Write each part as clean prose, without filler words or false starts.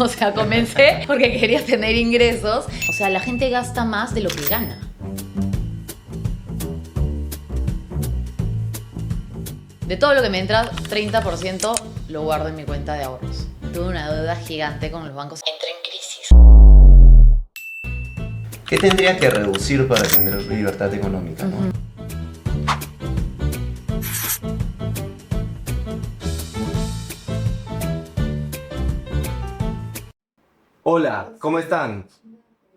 O sea, comencé porque quería tener ingresos. O sea, la gente gasta más de lo que gana. De todo lo que me entra, 30% lo guardo en mi cuenta de ahorros. Tuve una deuda gigante con los bancos. Entré en crisis. ¿Qué tendría que reducir para tener libertad económica, no? Hola, ¿cómo están?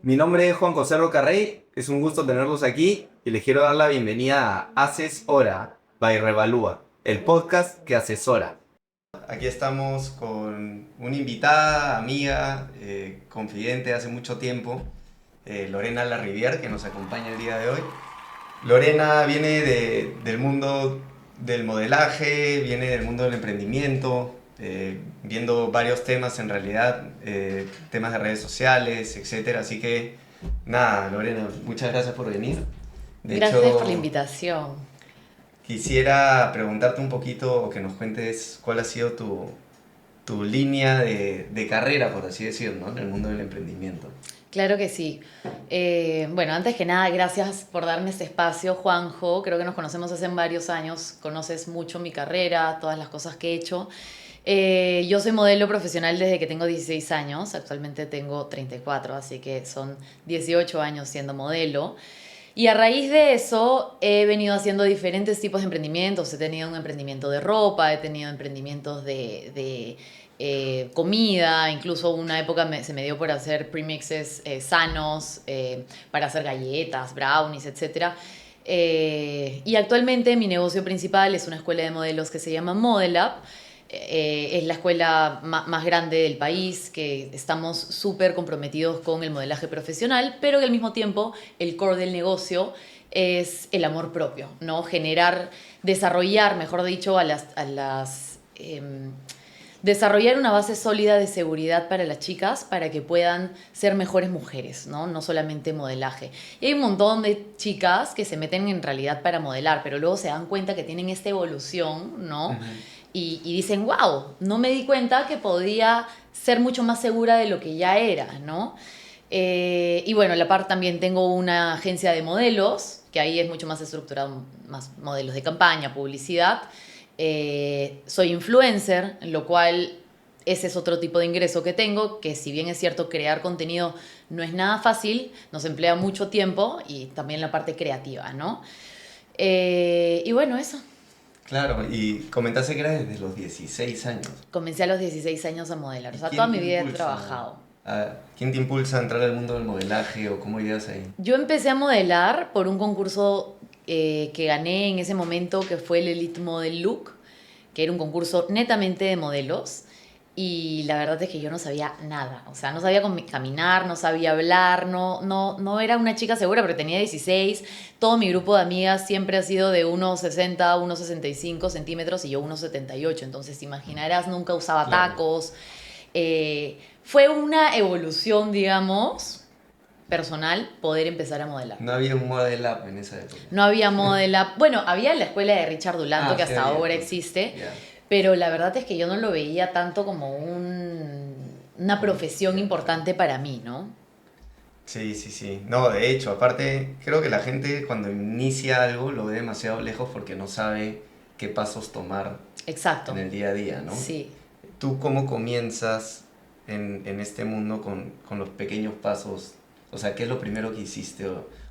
Mi nombre es Juan José Rocarrey, es un gusto tenerlos aquí y les quiero dar la bienvenida a Haces Hora by Revalúa, el podcast que asesora. Aquí estamos con una invitada, amiga, confidente hace mucho tiempo, Lorena Larrivière, que nos acompaña el día de hoy. Lorena viene del mundo del modelaje, viene del mundo del emprendimiento, viendo varios temas en realidad, temas de redes sociales, etc. Así que, nada, Lorena, muchas gracias por venir. Gracias por la invitación. Quisiera preguntarte un poquito, o que nos cuentes cuál ha sido tu línea de carrera, por así decirlo, ¿no? En el mundo del emprendimiento. Claro que sí. Bueno, antes que nada, gracias por darme este espacio, Juanjo. Creo que nos conocemos hace varios años. Conoces mucho mi carrera, todas las cosas que he hecho. Yo soy modelo profesional desde que tengo 16 años. Actualmente tengo 34, así que son 18 años siendo modelo. Y a raíz de eso he venido haciendo diferentes tipos de emprendimientos. He tenido un emprendimiento de ropa, he tenido emprendimientos de comida, incluso una época se me dio por hacer premixes sanos, para hacer galletas, brownies, etc. Y actualmente mi negocio principal es una escuela de modelos que se llama Modelab. Es la escuela más grande del país, que estamos súper comprometidos con el modelaje profesional, pero que al mismo tiempo el core del negocio es el amor propio, ¿no? Desarrollar, mejor dicho, desarrollar una base sólida de seguridad para las chicas para que puedan ser mejores mujeres, ¿no? No solamente modelaje. Y hay un montón de chicas que se meten en realidad para modelar, pero luego se dan cuenta que tienen esta evolución, ¿no? Uh-huh. Y dicen, wow, no me di cuenta que podía ser mucho más segura de lo que ya era, ¿no? Y bueno, a la par también tengo una agencia de modelos, que ahí es mucho más estructurado, más modelos de campaña, publicidad. Soy influencer, lo cual ese es otro tipo de ingreso que tengo, que si bien es cierto crear contenido no es nada fácil, nos emplea mucho tiempo y también la parte creativa, ¿no? Y bueno, eso. Claro, y comentaste que era desde los 16 años. Comencé a los 16 años a modelar, o sea, toda mi vida he trabajado. ¿Quién te impulsa a entrar al mundo del modelaje o cómo llegas ahí? Yo empecé a modelar por un concurso que gané en ese momento, que fue el Elite Model Look, que era un concurso netamente de modelos. Y la verdad es que yo no sabía nada, o sea, no sabía caminar, no sabía hablar, no era una chica segura, pero tenía 16. Todo mi grupo de amigas siempre ha sido de 1,60, 1,65 centímetros y yo 1,78, entonces te imaginarás, nunca usaba tacos. Fue una evolución, digamos, personal, poder empezar a modelar. No había un Model Up en esa época. No había Model Up. Bueno, había la escuela de Richard Dulanto, que hasta ahora existe. Yeah. Pero la verdad es que yo no lo veía tanto como una profesión importante para mí, ¿no? Sí. No, de hecho, aparte, creo que la gente cuando inicia algo lo ve demasiado lejos porque no sabe qué pasos tomar. Exacto. En el día a día, ¿no? Sí. ¿Tú cómo comienzas en este mundo con los pequeños pasos? O sea, ¿qué es lo primero que hiciste?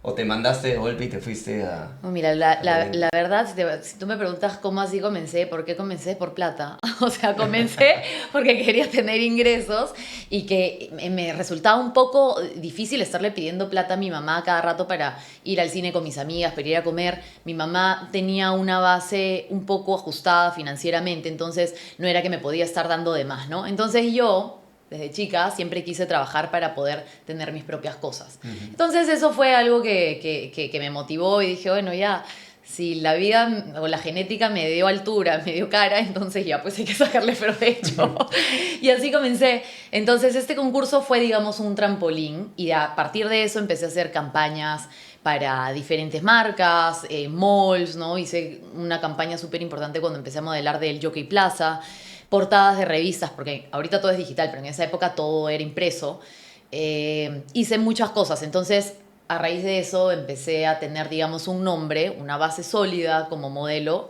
¿O te mandaste de golpe y te fuiste a...? Oh, mira, la verdad, si tú me preguntas cómo así comencé, ¿por qué comencé? Por plata. O sea, comencé porque quería tener ingresos y que me resultaba un poco difícil estarle pidiendo plata a mi mamá cada rato para ir al cine con mis amigas, para ir a comer. Mi mamá tenía una base un poco ajustada financieramente, entonces no era que me podía estar dando de más, ¿no? Entonces yo, desde chica, siempre quise trabajar para poder tener mis propias cosas. Uh-huh. Entonces eso fue algo que me motivó y dije, bueno, ya, si la vida o la genética me dio altura, me dio cara, entonces ya, pues hay que sacarle provecho. Y así comencé. Entonces este concurso fue, digamos, un trampolín y a partir de eso empecé a hacer campañas para diferentes marcas, malls, ¿no? Hice una campaña súper importante cuando empecé a modelar del Jockey Plaza. portadas de revistas, porque ahorita todo es digital, pero en esa época todo era impreso. Hice muchas cosas, entonces a raíz de eso empecé a tener, digamos, un nombre, una base sólida como modelo.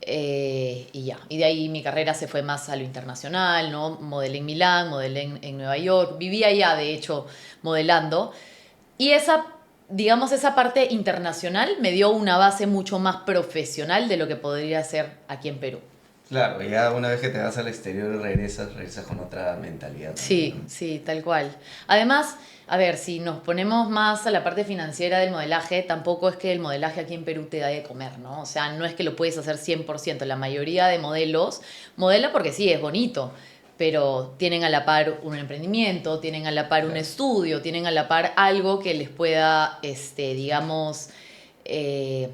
Y ya, y de ahí mi carrera se fue más a lo internacional, ¿no? Modelé en Milán, modelé en Nueva York, vivía allá de hecho modelando. Y esa, digamos, esa parte internacional me dio una base mucho más profesional de lo que podría ser aquí en Perú. Claro, ya una vez que te vas al exterior regresas con otra mentalidad también, Sí, ¿no? sí, tal cual. Además, a ver, si nos ponemos más a la parte financiera del modelaje, tampoco es que el modelaje aquí en Perú te da de comer, ¿no? O sea, no es que lo puedes hacer 100%. La mayoría de modelos modela porque sí, es bonito, pero tienen a la par un emprendimiento, tienen a la par un Claro. estudio, tienen a la par algo que les pueda, digamos, eh,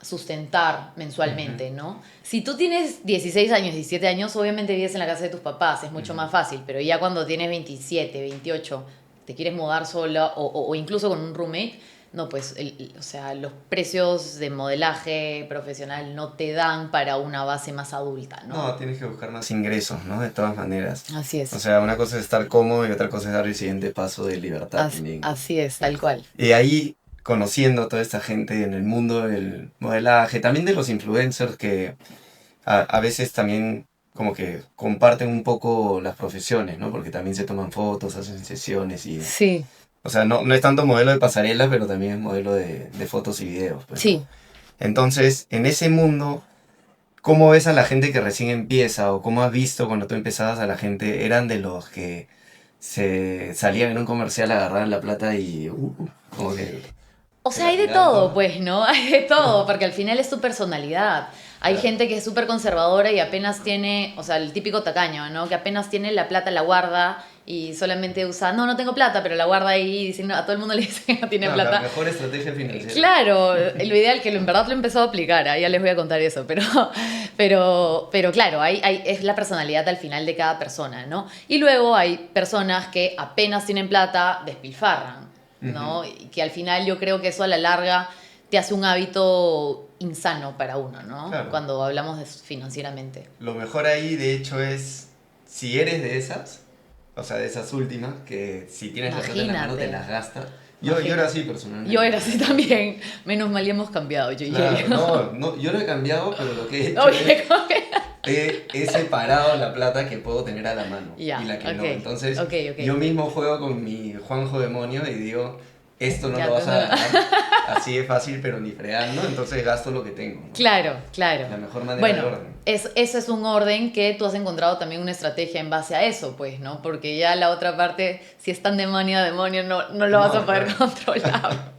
sustentar mensualmente, Ujú, ¿no? Si tú tienes 16 años, 17 años, obviamente vives en la casa de tus papás, es mucho ujú. más fácil, pero ya cuando tienes 27, 28, te quieres mudar sola o incluso con un roommate, no, pues, o sea, los precios de modelaje profesional no te dan para una base más adulta, ¿no? No, tienes que buscar más ingresos, ¿no? De todas maneras. Así O es, sea, una cosa es estar cómodo y otra cosa es dar el siguiente paso de libertad también, ¿no? así es, tal cual. Y ahí, conociendo a toda esta gente en el mundo del modelaje, también de los influencers que a veces también como que comparten un poco las profesiones, ¿no? Porque también se toman fotos, hacen sesiones y... Sí, O sea, no es tanto modelo de pasarela, pero también es modelo de fotos y videos, pues, ¿no? sí. Entonces, en ese mundo, ¿cómo ves a la gente que recién empieza o cómo has visto cuando tú empezabas a la gente? ¿Eran de los que se salían en un comercial, agarraban la plata y como que O se sea, la hay de tiraban todo, toda? pues, ¿no? Hay de todo, porque al final es tu personalidad. Hay Claro. gente que es súper conservadora y apenas tiene, o sea, el típico tacaño, ¿no? Que apenas tiene la plata, la guarda y solamente usa, no, no tengo plata, pero la guarda ahí diciendo, a todo el mundo le dice que no tiene No, la plata. mejor estrategia financiera. Claro, lo ideal que en verdad lo he empezado a aplicar, ya les voy a contar eso, pero claro, es la personalidad al final de cada persona, ¿no? Y luego hay personas que apenas tienen plata, despilfarran, Ujú. ¿no? Y que al final yo creo que eso a la larga te hace un hábito insano para uno, ¿no? Claro. Cuando hablamos de financieramente. Lo mejor ahí, de hecho, es si eres de esas, o sea, de esas últimas, que si tienes la plata en la mano te Imagínate, las gastas. Yo era imagínate. así Yo personalmente. era así también, menos mal ya hemos cambiado, yo y Claro, yo. no, yo no he cambiado, pero lo que he hecho es Oye, ¿cómo que? he separado la plata que puedo tener a la mano Ya, y la que no. ok, Entonces, ok, yo ok. mismo juego con mi Juanjo demonio y digo, esto no Ya, lo vas a entonces, ganar así de fácil, pero ni fregando, entonces gasto lo que tengo, ¿no? claro, claro. La mejor manera de Bueno, orden. eso es un orden que tú has encontrado también una estrategia en base a eso, pues, ¿no? Porque ya la otra parte, si es tan demonio a demonio, no lo vas a No, poder claro. controlar.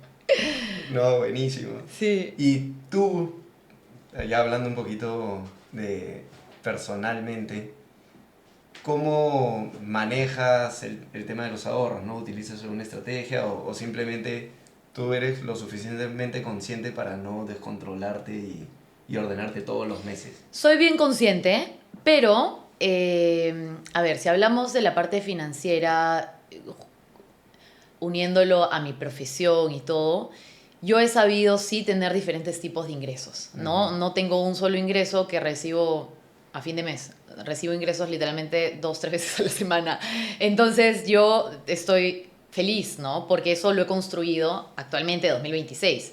No, buenísimo. Sí. Y tú, ya hablando un poquito de personalmente, ¿cómo manejas el tema de los ahorros? ¿No? ¿Utilizas alguna estrategia o simplemente tú eres lo suficientemente consciente para no descontrolarte y ordenarte todos los meses? Soy bien consciente, pero, a ver, si hablamos de la parte financiera, uniéndolo a mi profesión y todo, yo he sabido sí tener diferentes tipos de ingresos, ¿no? Ujú. No tengo un solo ingreso que recibo a fin de mes. Recibo ingresos literalmente 2, 3 veces a la semana. Entonces yo estoy feliz, ¿no? Porque eso lo he construido actualmente 2026.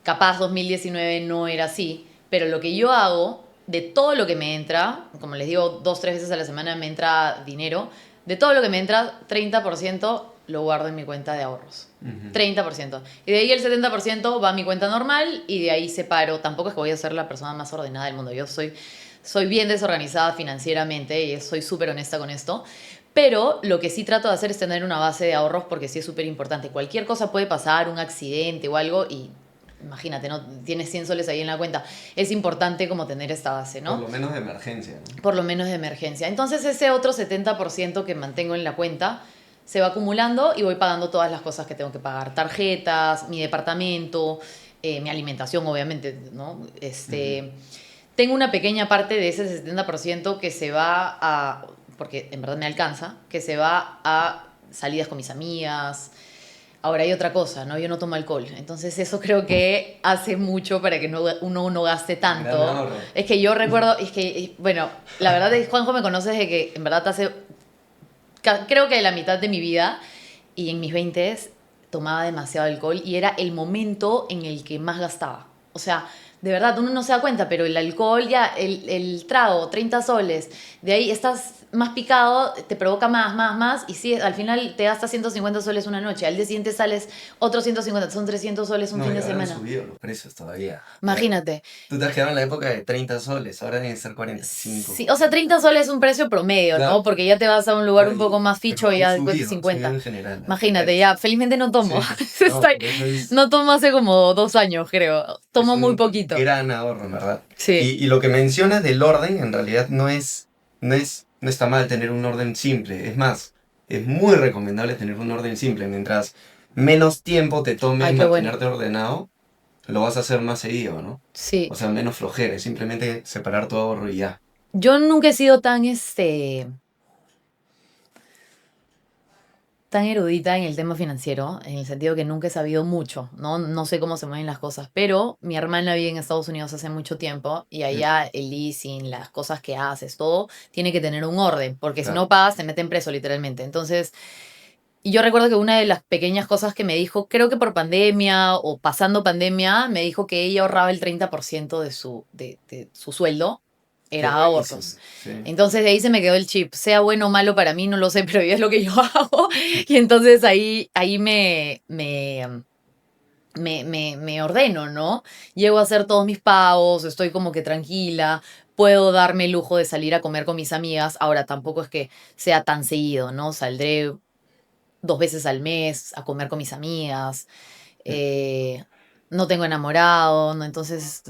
Capaz 2019 no era así, pero lo que yo hago, de todo lo que me entra, como les digo, 2, 3 veces a la semana me entra dinero, de todo lo que me entra, 30% lo guardo en mi cuenta de ahorros. Ujú. 30%. Y de ahí el 70% va a mi cuenta normal y de ahí separo. Tampoco es que voy a ser la persona más ordenada del mundo. Yo soy bien desorganizada financieramente y soy súper honesta con esto. Pero lo que sí trato de hacer es tener una base de ahorros porque sí es súper importante. Cualquier cosa puede pasar, un accidente o algo y imagínate, ¿no? Tienes 100 soles ahí en la cuenta. Es importante como tener esta base, Por ¿no? lo menos de emergencia, ¿no? Por lo menos de emergencia. Entonces ese otro 70% que mantengo en la cuenta se va acumulando y voy pagando todas las cosas que tengo que pagar. Tarjetas, mi departamento, mi alimentación, obviamente, ¿no? Ujú. Tengo una pequeña parte de ese 70% que se va porque en verdad me alcanza, que se va a salidas con mis amigas, Ahora hay otra cosa, ¿no? Yo no tomo alcohol. Entonces eso creo que hace mucho para que uno no gaste tanto. Es que yo recuerdo, es que, bueno, la verdad es que Juanjo me conoce desde que en verdad hace, creo que la mitad de mi vida y en mis 20 tomaba demasiado alcohol y era el momento en el que más gastaba. O sea, de verdad, uno no se da cuenta, pero el alcohol ya, el trago, 30 soles, de ahí estás más picado, te provoca más, y sí, al final te gastas 150 soles una noche, al día siguiente sales otros 150, son 300 soles un fin de semana. No, han subido los precios todavía. Imagínate. Tú te has quedado en la época de 30 soles, ahora deben ser 45. Sí, o sea, 30 soles es un precio promedio, Claro. ¿no? Porque ya te vas a un lugar un poco más ficho y ya después de 50. En general, Imagínate, ya, felizmente no tomo. Sí. No tomo hace como 2 años, creo. Tomo muy poquito. Gran ahorro, ¿verdad? Sí. Y lo que mencionas del orden, en realidad no está mal tener un orden simple. Es más, es muy recomendable tener un orden simple. Mientras menos tiempo te tome mantenerte ordenado, lo vas a hacer más seguido, ¿no? Sí. O sea, menos flojera, simplemente separar tu ahorro y ya. Yo nunca he sido tan erudita en el tema financiero, en el sentido que nunca he sabido mucho, ¿no? No sé cómo se mueven las cosas, pero mi hermana vive en Estados Unidos hace mucho tiempo y allá el leasing, las cosas que haces, todo, tiene que tener un orden, porque si no pagas te meten preso literalmente. Entonces, y yo recuerdo que una de las pequeñas cosas que me dijo, creo que por pandemia o pasando pandemia, me dijo que ella ahorraba el 30% de su sueldo. Era ahorros. Sí. Entonces de ahí se me quedó el chip. Sea bueno o malo para mí, no lo sé, pero es lo que yo hago. Y entonces ahí me ordeno, ¿no? Llego a hacer todos mis pagos, estoy como que tranquila, puedo darme el lujo de salir a comer con mis amigas. Ahora tampoco es que sea tan seguido, ¿no? Saldré 2 veces al mes a comer con mis amigas. No tengo enamorado, ¿no? Entonces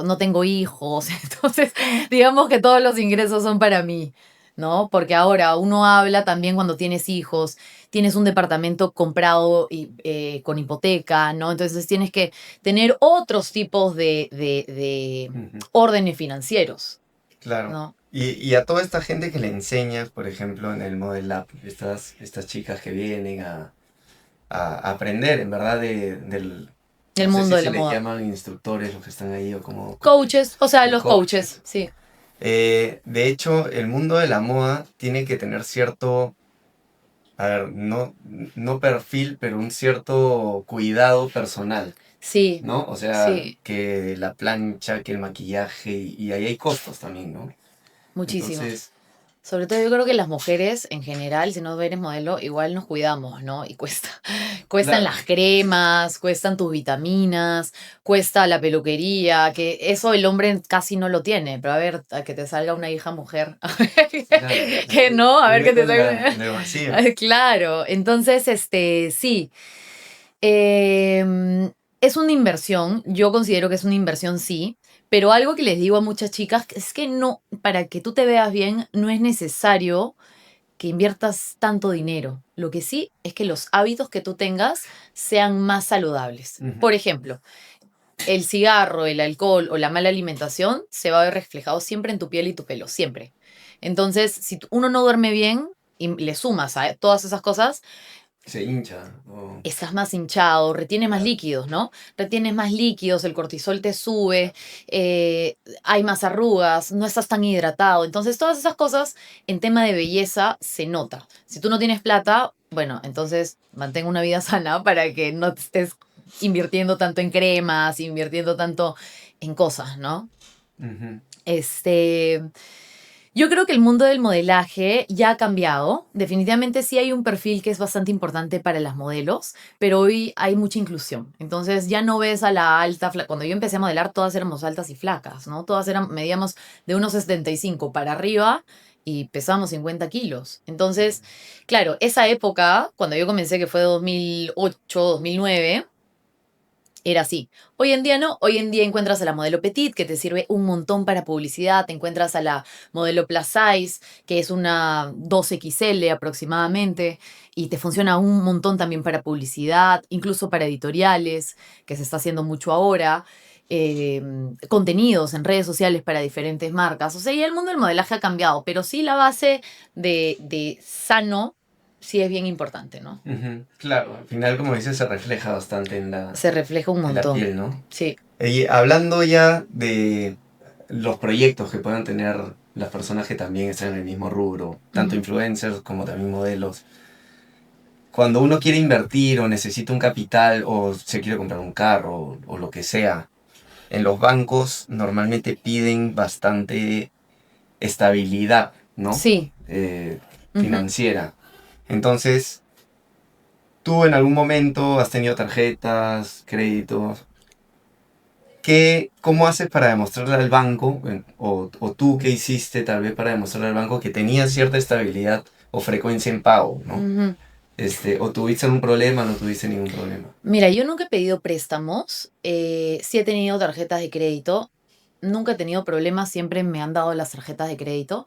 no tengo hijos, entonces digamos que todos los ingresos son para mí, ¿no? Porque ahora uno habla también cuando tienes hijos, tienes un departamento comprado con hipoteca, ¿no? Entonces tienes que tener otros tipos de órdenes financieros. Claro. ¿No? Y a toda esta gente que le enseñas, por ejemplo, en el Model Lab, estas chicas que vienen a aprender, en verdad, del mundo de la moda. moda. Se le llaman instructores los que están ahí o como... Coaches, o sea, los coaches, sí. De hecho, el mundo de la moda tiene que tener cierto, a ver, no perfil, pero un cierto cuidado personal. Sí. ¿No? O sea, que la plancha, que el maquillaje, y ahí hay costos también, ¿no? Muchísimos. Entonces, sobre todo yo creo que las mujeres en general, si no eres modelo, igual nos cuidamos, ¿no? Y cuestan las cremas, cuestan tus vitaminas, cuesta la peluquería, que eso el hombre casi no lo tiene, pero a ver, a que te salga una hija mujer, que no, a ver que te salga... Claro, entonces, sí, es una inversión, yo considero que es una inversión, sí. Pero algo que les digo a muchas chicas es que no, para que tú te veas bien, no es necesario que inviertas tanto dinero. Lo que sí es que los hábitos que tú tengas sean más saludables. Por ejemplo, el cigarro, el alcohol o la mala alimentación se va a ver reflejado siempre en tu piel y tu pelo, siempre. Entonces, si uno no duerme bien y le sumas a todas esas cosas, se hincha. Estás más hinchado, retienes más líquidos, ¿no? Retienes más líquidos, el cortisol te sube, hay más arrugas, no estás tan hidratado. Entonces, todas esas cosas en tema de belleza se nota. Si tú no tienes plata, bueno, entonces mantén una vida sana para que no te estés invirtiendo tanto en cremas, invirtiendo tanto en cosas, ¿no? Yo creo que el mundo del modelaje ya ha cambiado. Definitivamente sí hay un perfil que es bastante importante para las modelos, pero hoy hay mucha inclusión. Entonces ya no ves a la alta, cuando yo empecé a modelar todas éramos altas y flacas, ¿no? Todas medíamos de unos 75 para arriba y pesábamos 50 kilos. Entonces, claro, esa época, cuando yo comencé, que fue 2008, 2009... era así. Hoy en día no. Hoy en día encuentras a la modelo petit, que te sirve un montón para publicidad. Te encuentras a la modelo plus size, que es una 2XL aproximadamente. Y te funciona un montón también para publicidad, incluso para editoriales, que se está haciendo mucho ahora. Contenidos en redes sociales para diferentes marcas. O sea, ya el mundo del modelaje ha cambiado. Pero sí la base de sano sí es bien importante, ¿no? Claro, al final, como dices, se refleja bastante en la, Se refleja un en la montón. piel, ¿no? Sí. Y hablando ya de los proyectos que puedan tener las personas que también están en el mismo rubro, tanto influencers como también modelos, cuando uno quiere invertir o necesita un capital o se quiere comprar un carro o lo que sea, en los bancos normalmente piden bastante estabilidad, ¿no? Sí. Financiera. Entonces, tú en algún momento has tenido tarjetas, créditos. ¿Cómo haces para demostrarle al banco, o tú qué hiciste tal vez para demostrarle al banco que tenías cierta estabilidad o frecuencia en pago, ¿no? O tuviste algún problema, no tuviste ningún problema? Mira, yo nunca he pedido préstamos, sí he tenido tarjetas de crédito, nunca he tenido problemas, siempre me han dado las tarjetas de crédito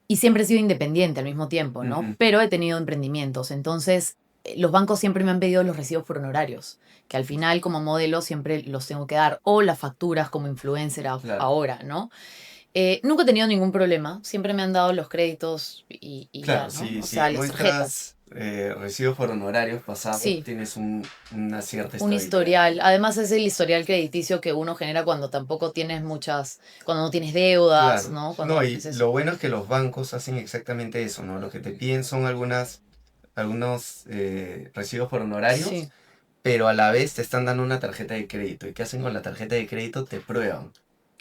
y siempre he sido independiente al mismo tiempo, ¿no? Pero he tenido emprendimientos, entonces los bancos siempre me han pedido los recibos por honorarios, que al final como modelo siempre los tengo que dar, o las facturas como influencer ahora, ¿no? Nunca he tenido ningún problema, siempre me han dado los créditos y Claro, ya, ¿no? si O sea, las tarjetas. recibos por honorarios pasados, Sí. tienes una cierta Un estabilidad. historial. Además es el historial crediticio que uno genera cuando tampoco tienes cuando no tienes deudas, Claro. ¿no? No, y lo bueno es que los bancos hacen exactamente eso, ¿no? Lo que te piden son algunos recibos por honorarios, Sí. pero a la vez te están dando una tarjeta de crédito. ¿Y qué hacen con la tarjeta de crédito? Te prueban.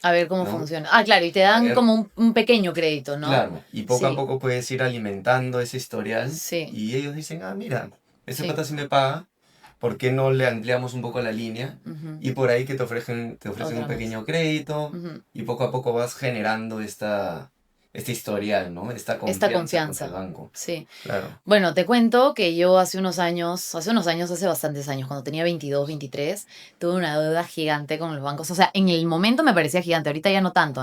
A ver cómo ¿no? funciona. Ah, claro, y te dan como un pequeño crédito, ¿no? Claro, y poco a Sí. poco puedes ir alimentando ese historial Sí. y ellos dicen, ah, mira, ese Sí. pata sí me paga, ¿por qué no le ampliamos un poco la línea? Y por ahí que te ofrecen un pequeño crédito y poco a poco vas generando este historial, ¿no? Esta confianza con el banco. Sí. Claro. Bueno, te cuento que yo hace bastantes años, cuando tenía 22, 23, tuve una deuda gigante con los bancos. O sea, en el momento me parecía gigante, ahorita ya no tanto.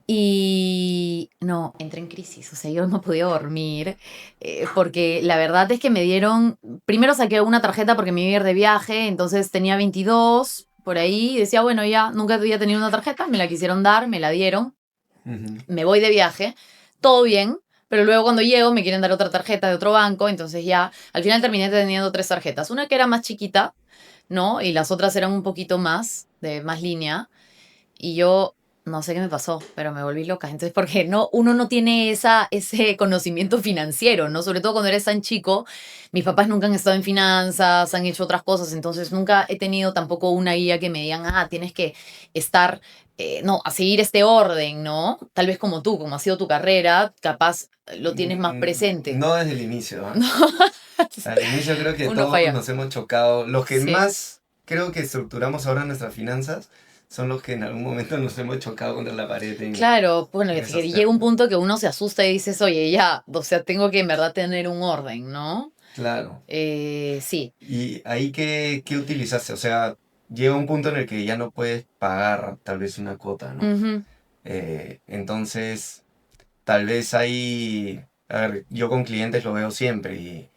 Y no, entré en crisis, o sea, yo no podía dormir, porque la verdad es que primero saqué una tarjeta porque me iba a ir de viaje, entonces tenía 22 por ahí, y decía, bueno, ya nunca había tenido una tarjeta, me la quisieron dar, me la dieron, me voy de viaje, todo bien, pero luego cuando llego me quieren dar otra tarjeta de otro banco, entonces ya, al final terminé teniendo 3 tarjetas, una que era más chiquita, ¿no? Y las otras eran un poquito más, de más línea, y yo no sé qué me pasó, pero me volví loca. Entonces, porque uno no tiene ese conocimiento financiero, ¿no? Sobre todo cuando eres tan chico. Mis papás nunca han estado en finanzas, han hecho otras cosas, entonces nunca he tenido tampoco una guía que me digan, tienes que estar, no, a seguir este orden, ¿no? Tal vez como tú, como ha sido tu carrera, capaz lo tienes más presente. No desde el inicio, ¿eh? Al inicio creo que Uno todos falla. nos hemos chocado. Los que Sí. más creo que estructuramos ahora nuestras finanzas son los que en algún momento nos hemos chocado contra la pared. Claro, bueno, que llega un punto que uno se asusta y dices, oye, ya, o sea, tengo que en verdad tener un orden, ¿no? Claro. Sí. ¿Y ahí qué utilizaste? O sea, llega un punto en el que ya no puedes pagar tal vez una cuota, ¿no? Entonces, tal vez hay, a ver, yo con clientes lo veo siempre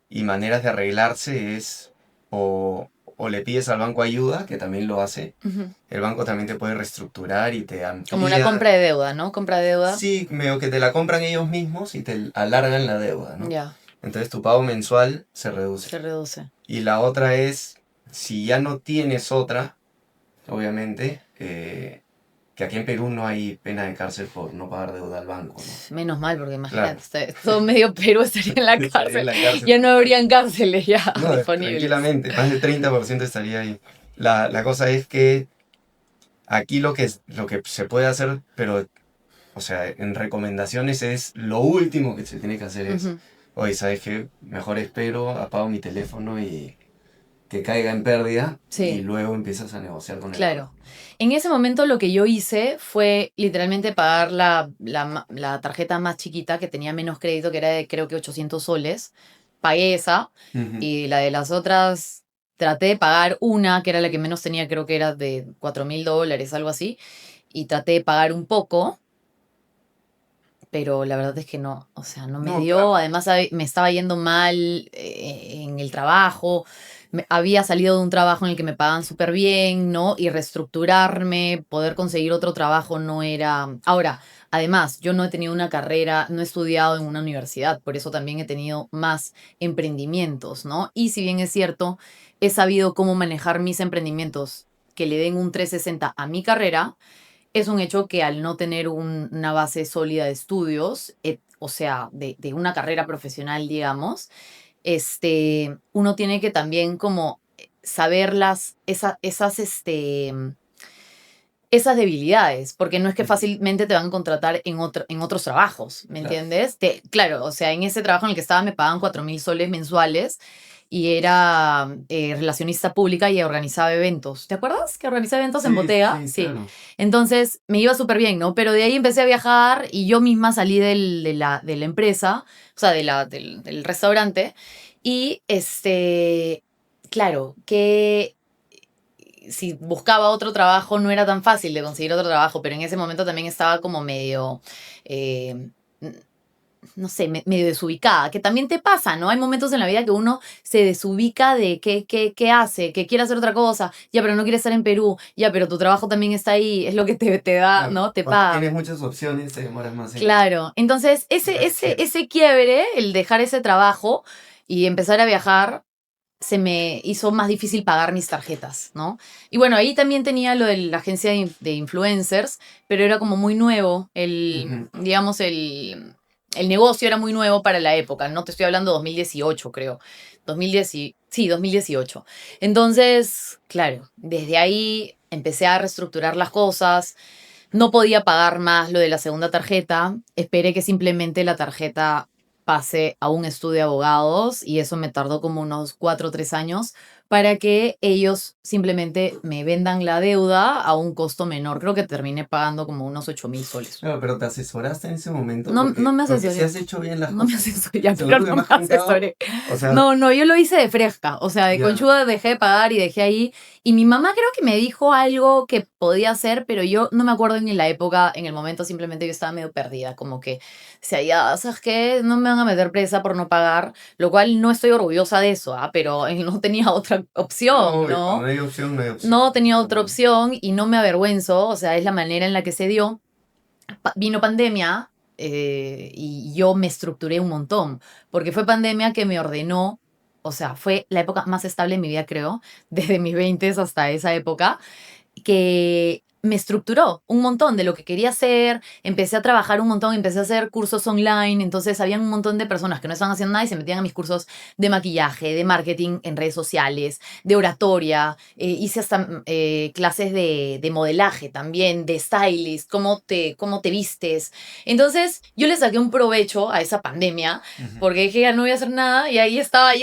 y maneras de arreglarse es o le pides al banco ayuda, que también lo hace. El banco también te puede reestructurar y te amplía. Como una compra de deuda, ¿no? Compra de deuda. Sí, medio que te la compran ellos mismos y te alargan la deuda, ¿no? Ya. Entonces tu pago mensual se reduce. Se reduce. Y la otra es, si ya no tienes otra, obviamente, que aquí en Perú no hay pena de cárcel por no pagar deuda al banco, ¿no? Menos mal, porque imagínate, todo medio Perú estaría en la cárcel. Ya no habrían cárceles ya disponibles. Tranquilamente, más del 30% estaría ahí. La cosa es que aquí lo que se puede hacer, pero, o sea, en recomendaciones es lo último que se tiene que hacer es, oye, ¿sabes qué? Mejor espero, apago mi teléfono y que caiga en pérdida y luego empiezas a negociar con el banco. En ese momento lo que yo hice fue literalmente pagar la tarjeta más chiquita que tenía menos crédito, que era de creo que 800 soles. Pagué esa y la de las otras traté de pagar una, que era la que menos tenía, creo que era de $4,000, algo así. Y traté de pagar un poco, pero la verdad es que no, o sea, no me dio. Claro. Además, me estaba yendo mal en el trabajo. Había salido de un trabajo en el que me pagaban súper bien, ¿no? Y reestructurarme, poder conseguir otro trabajo no era. Ahora, Además, yo no he tenido una carrera, no he estudiado en una universidad, por eso también he tenido más emprendimientos, ¿no? Y si bien es cierto, he sabido cómo manejar mis emprendimientos que le den un 360 a mi carrera, es un hecho que al no tener una base sólida de estudios, o sea, de una carrera profesional, digamos, uno tiene que también como saber esas debilidades, porque no es que fácilmente te van a contratar en otros trabajos, ¿me entiendes? Claro, o sea, en ese trabajo en el que estaba me pagaban 4.000 soles mensuales y era relacionista pública y organizaba eventos. ¿Te acuerdas que organizaba eventos en Bottega? Sí, claro. Entonces me iba súper bien, ¿no? Pero de ahí empecé a viajar y yo misma salí de la empresa, o sea, del restaurante. Y claro, que si buscaba otro trabajo no era tan fácil de conseguir otro trabajo, pero en ese momento también estaba como medio, eh, no sé, medio desubicada, que también te pasa, ¿no? Hay momentos en la vida que uno se desubica de qué hace, que quiere hacer otra cosa, ya, pero no quiere estar en Perú, ya, pero tu trabajo también está ahí, es lo que te da, Claro, ¿no? Te cuando paga. tienes muchas opciones, te demoras más en... Claro, entonces ese quiebre, el dejar ese trabajo y empezar a viajar, se me hizo más difícil pagar mis tarjetas, ¿no? Y bueno, ahí también tenía lo de la agencia de influencers, pero era como muy nuevo, digamos, el negocio era muy nuevo para la época, no te estoy hablando de 2018, creo, 2010, sí, 2018. Entonces, claro, desde ahí empecé a reestructurar las cosas, no podía pagar más lo de la segunda tarjeta, esperé que simplemente la tarjeta pase a un estudio de abogados y eso me tardó como unos 4 o 3 años para que ellos simplemente me vendan la deuda a un costo menor. Creo que terminé pagando como unos 8.000 soles. Claro, pero ¿te asesoraste en ese momento? No, no me Porque si asesoré. has hecho bien las No me cosas. asesoré, Según pero lo que no me me has contado, asesoré. o sea, No, yo lo hice de fresca, o sea, de ya, conchuda dejé de pagar y dejé ahí. Y mi mamá creo que me dijo algo que podía hacer, pero yo no me acuerdo ni en la época, en el momento simplemente yo estaba medio perdida, como que, o sea, ya, ¿sabes qué? No me van a meter presa por no pagar, lo cual no estoy orgullosa de eso, pero no tenía otra opción, obvio, cuando ¿no? no hay opción, no hay opción. No tenía otra opción y no me avergüenzo, o sea, es la manera en la que se dio. Vino pandemia y yo me estructuré un montón, porque fue pandemia que me ordenó, o sea, fue la época más estable en mi vida, creo, desde mis 20 hasta esa época, que me estructuró un montón de lo que quería hacer, empecé a trabajar un montón, empecé a hacer cursos online, entonces había un montón de personas que no estaban haciendo nada y se metían a mis cursos de maquillaje, de marketing en redes sociales, de oratoria, hice hasta clases de modelaje también, de stylist, cómo te vistes. Entonces yo le saqué un provecho a esa pandemia Ujú. porque dije, ya no voy a hacer nada y ahí estaba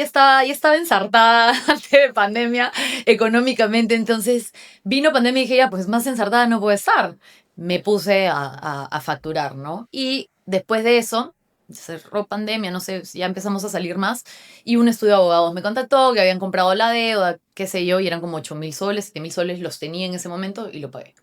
ensartada antes de pandemia económicamente, entonces vino pandemia y dije, ya, pues más ensartada no puede estar. Me puse a facturar, ¿no? Y después de eso, cerró pandemia, no sé, ya empezamos a salir más. Y un estudio de abogados me contactó que habían comprado la deuda, qué sé yo, y eran como 8.000 soles, 7.000 soles los tenía en ese momento y lo pagué.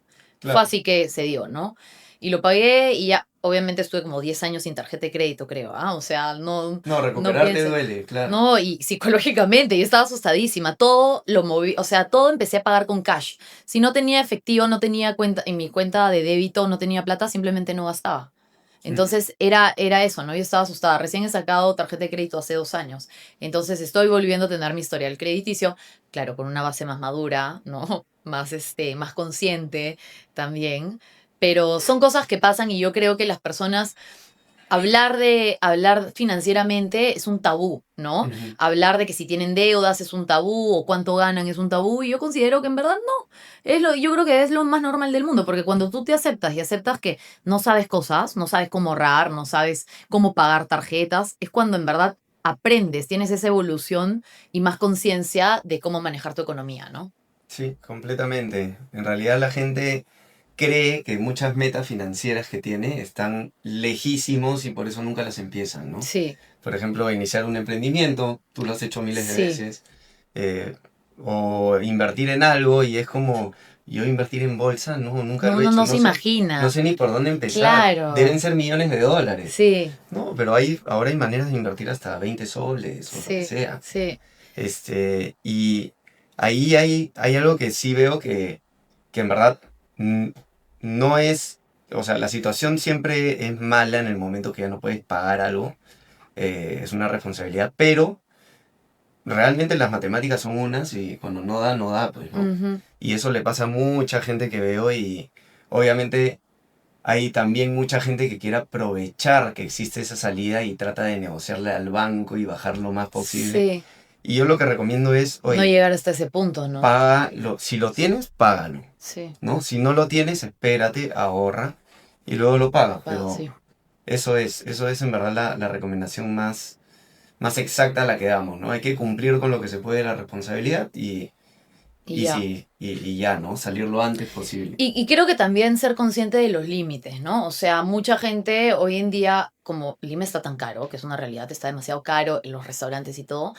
Fue Claro. así que se dio, ¿no? Y lo pagué y ya, obviamente estuve como 10 años sin tarjeta de crédito, creo, ¿ah? O sea, No, no recuperarte piense. duele, claro. No, y psicológicamente, yo estaba asustadísima. Todo lo moví, o sea, todo empecé a pagar con cash. Si no tenía efectivo, no tenía cuenta, en mi cuenta de débito, no tenía plata, simplemente no gastaba. Ujú. Entonces era eso, ¿no? Yo estaba asustada. Recién he sacado tarjeta de crédito hace 2 años. Entonces estoy volviendo a tener mi historial crediticio, claro, con una base más madura, ¿no? Más consciente también. Pero son cosas que pasan y yo creo que las personas hablar financieramente es un tabú, ¿no? Ujú. Hablar de que si tienen deudas es un tabú o cuánto ganan es un tabú y yo considero que en verdad no. Yo creo que es lo más normal del mundo porque cuando tú te aceptas y aceptas que no sabes cosas, no sabes cómo ahorrar, no sabes cómo pagar tarjetas, es cuando en verdad aprendes, tienes esa evolución y más conciencia de cómo manejar tu economía, ¿no? Sí, completamente. En realidad la gente cree que muchas metas financieras que tiene están lejísimos y por eso nunca las empiezan, ¿no? Sí, Por ejemplo, iniciar un emprendimiento, tú lo has hecho miles de sí. veces, eh, o invertir en algo y es como, yo invertir en bolsa, no, nunca No, lo he no, hecho, no se no imagina. sé ni por dónde empezar, Claro. deben ser millones de dólares, Sí, ¿no? Pero ahora hay maneras de invertir hasta 20 soles o lo que sí, sea. sí. Y ahí hay algo que sí veo que en verdad mm, no es o sea, la situación siempre es mala en el momento que ya no puedes pagar algo. Es una responsabilidad, pero realmente las matemáticas son unas y cuando no da, no da, pues, ¿no? Ujú. Y eso le pasa a mucha gente que veo y obviamente hay también mucha gente que quiere aprovechar que existe esa salida y trata de negociarle al banco y bajar lo más posible. Sí, Y yo lo que recomiendo es, no oye, llegar hasta ese punto, ¿no? págalo. Si lo tienes, págalo, Sí, ¿no? Si no lo tienes, espérate, ahorra y luego lo pagas. papá, Pero sí. eso es en verdad la recomendación más exacta a la que damos, ¿no? Hay que cumplir con lo que se puede de la responsabilidad Y ya. y ya, ¿no? Salir lo antes posible. Y creo que también ser consciente de los límites, ¿no? O sea, mucha gente hoy en día, como Lima está tan caro, que es una realidad, está demasiado caro en los restaurantes y todo,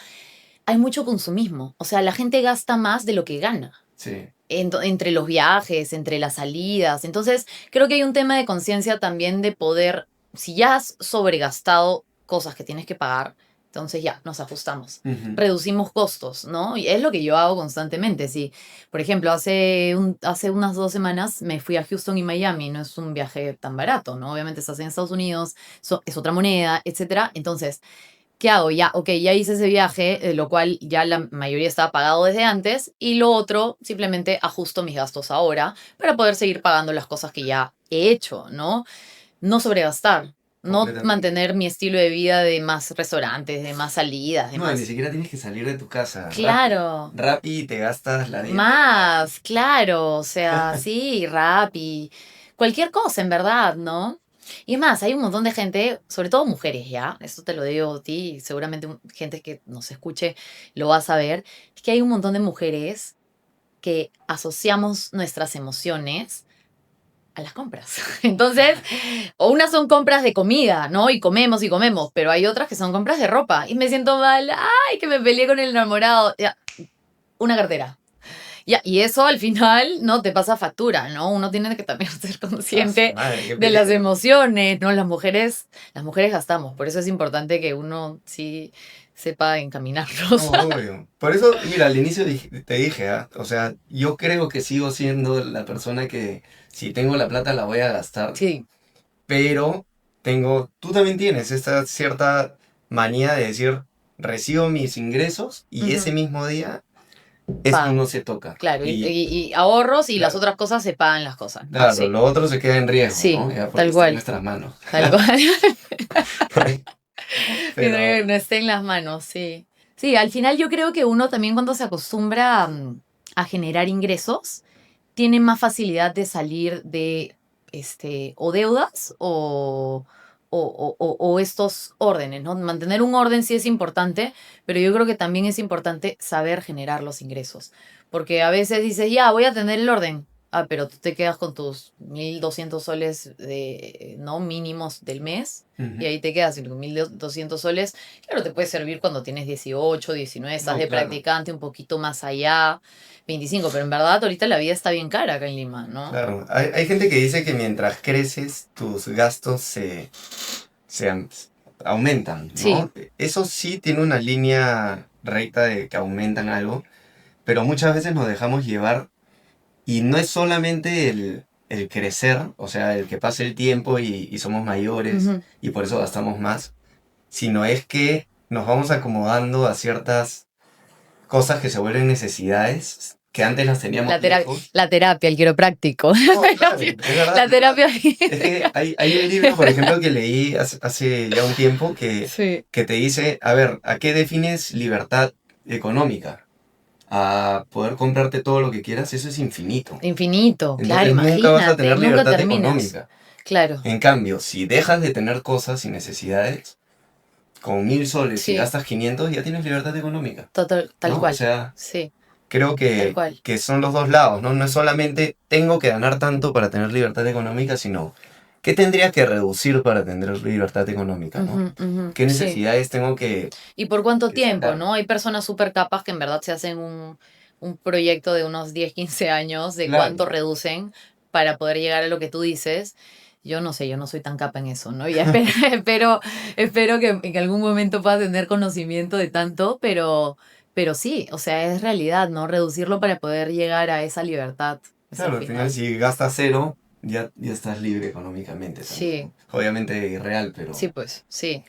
hay mucho consumismo. O sea, la gente gasta más de lo que gana. Sí. Entre los viajes, entre las salidas. Entonces, creo que hay un tema de conciencia también de poder, si ya has sobregastado cosas que tienes que pagar, entonces ya, nos ajustamos, Ujú. reducimos costos, ¿no? Y es lo que yo hago constantemente. Si, por ejemplo, hace unas 2 semanas me fui a Houston y Miami, no es un viaje tan barato, ¿no? Obviamente estás en Estados Unidos, es otra moneda, etcétera. Entonces, ¿qué hago? Ya, ok, ya hice ese viaje, lo cual ya la mayoría estaba pagado desde antes, y lo otro, simplemente ajusto mis gastos ahora para poder seguir pagando las cosas que ya he hecho, ¿no? No sobregastar, no Completamente. mantener mi estilo de vida de más restaurantes, de más salidas, de No, y ni más... siquiera tienes que salir de tu casa. Claro, Rappi te gastas la dieta. más, claro, o sea, sí, rap y cualquier cosa en verdad, ¿no? Y es más, hay un montón de gente, sobre todo mujeres, ¿ya? Esto te lo digo a ti, y seguramente gente que nos escuche lo va a saber, es que hay un montón de mujeres que asociamos nuestras emociones a las compras. Entonces, o unas son compras de comida, ¿no? Y comemos, pero hay otras que son compras de ropa. Y me siento mal, ay, que me peleé con el enamorado. Ya, una cartera. Ya, y eso al final no te pasa factura, ¿no? Uno tiene que también ser Ah, su consciente madre, qué de las pelea. emociones, ¿no? Las mujeres gastamos, por eso es importante que uno sí sepa No, encaminarnos. obvio. Por eso, mira, al inicio te dije, ¿ah? O sea, yo creo que sigo siendo la persona que si tengo la plata la voy a gastar, Sí, pero tú también tienes esta cierta manía de decir, recibo mis ingresos y ese ujú, mismo día esto pago. no se toca. Claro, Y y ahorros y las claro, otras cosas se pagan las cosas, ¿no? claro, Sí, lo otro se queda en riesgo, sí, ¿no? Ya porque tal está en cual, nuestras manos. tal cual. Pero, Que no esté en las manos, sí. Sí, al final yo creo que uno también cuando se acostumbra a generar ingresos, tiene más facilidad de salir de o deudas o estos órdenes, ¿no? Mantener un orden sí es importante, pero yo creo que también es importante saber generar los ingresos. Porque a veces dices, ya, voy a tener el orden. Ah, pero tú te quedas con tus 1.200 soles no mínimos del mes y ujú. ahí te quedas y con 1.200 soles. Claro, te puede servir cuando tienes 18, 19, estás No, de claro. practicante un poquito más allá. 25, pero en verdad ahorita la vida está bien cara acá en Lima, ¿no? Claro, hay gente que dice que mientras creces tus gastos se aumentan, Sí, ¿no? Eso sí tiene una línea recta de que aumentan algo, pero muchas veces nos dejamos llevar y no es solamente el crecer, o sea, el que pase el tiempo y somos mayores ujú. y por eso gastamos más, sino es que nos vamos acomodando a ciertas cosas que se vuelven necesidades que antes las teníamos lejos. La terapia, el quiropráctico. No, claro, es verdad. La terapia. Es que hay un libro, por ejemplo, que leí hace ya un tiempo Sí. que te dice, a ver, ¿a qué defines libertad económica? A poder comprarte todo lo que quieras, eso es infinito. Infinito, claro, Entonces nunca vas a imagínate, tener nunca libertad terminas. económica. Claro, En cambio, si dejas de tener cosas y necesidades, con 1000 soles y sí, gastas 500, ya tienes libertad económica, tal ¿no? O cual. sea, Sí, creo tal cual. que son los dos lados, ¿no? No es solamente tengo que ganar tanto para tener libertad económica, sino qué tendría que reducir para tener libertad económica, ¿no? Ujú, ujú, ¿Qué sí. necesidades tengo ¿Y por cuánto que tiempo, sacar? no? Hay personas súper capas que en verdad se hacen un proyecto de unos 10, 15 años de cuánto Claro, reducen para poder llegar a lo que tú dices. Yo no sé, yo no soy tan capa en eso, ¿no? Ya espero que en algún momento pueda tener conocimiento de tanto, pero sí, o sea, es realidad, ¿no? Reducirlo para poder llegar a esa libertad, es al claro, al final final. si gastas cero, ya estás libre económicamente Sí. también. Obviamente irreal, pero... Sí, pues, sí.